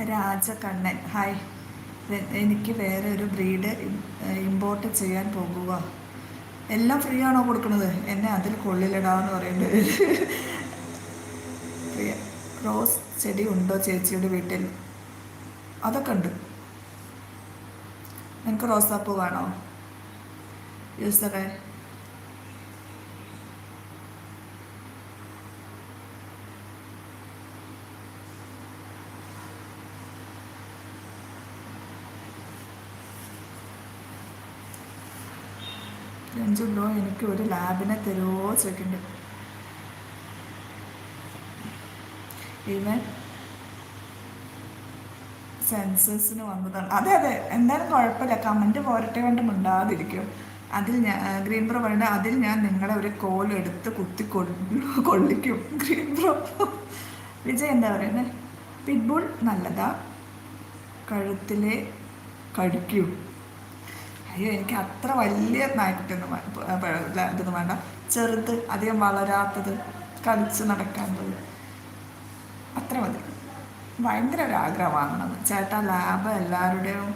രാജകണ്ണൻ hi. എനിക്ക് വേറെ ഒരു ബ്രീഡ് ഇമ്പോർട്ട് ചെയ്യാൻ പോകുക. എല്ലാം ഫ്രീ ആണോ കൊടുക്കുന്നത്? എന്നെ അതിൽ കൊള്ളിലിടാന്ന് പറയുന്നത്. ഫ്രീ. റോസ് ചെടി ഉണ്ടോ ചേച്ചിയുടെ വീട്ടിൽ? അതൊക്കെ ഉണ്ട്. നിങ്ങൾക്ക് റോസാപ്പൂ വേണോ? യൂസറേ, രഞ്ജു ബ്രോ എനിക്ക് ഒരു ലാബിനെ തരുമോ ചോദിക്കുന്നുണ്ട്. ഇവൻ സെൻസസിന് വന്നതാണ്. അതെ അതെ, എന്തായാലും കുഴപ്പമില്ല. കമൻറ്റ് പോരട്ടെ കൊണ്ട് മിണ്ടാതിരിക്കും. അതിൽ ഞാൻ ഗ്രീൻ ബ്രോ പറയുന്നത് അതിൽ ഞാൻ നിങ്ങളെ ഒരു കോൽ എടുത്ത് കുത്തി കൊള്ളിക്കും. ഗ്രീൻ ബ്രോ വിജയ് എന്താ പറയുന്നത്? പിറ്റ്ബുൾ നല്ലതാ, കഴുത്തിലെ കടിക്കൂ. അയ്യോ, എനിക്ക് അത്ര വലിയ നായ്ക്കുട്ടിയൊന്നും ഇതൊന്നും വേണ്ട. ചെറുത്, അധികം വളരാത്തത്, കളിച്ച് നടക്കാത്തത്, അത്ര മതി. ഭയങ്കര ഒരു ആഗ്രഹം വാങ്ങണത്. ചേട്ടാ ലാബ് എല്ലാവരുടെയും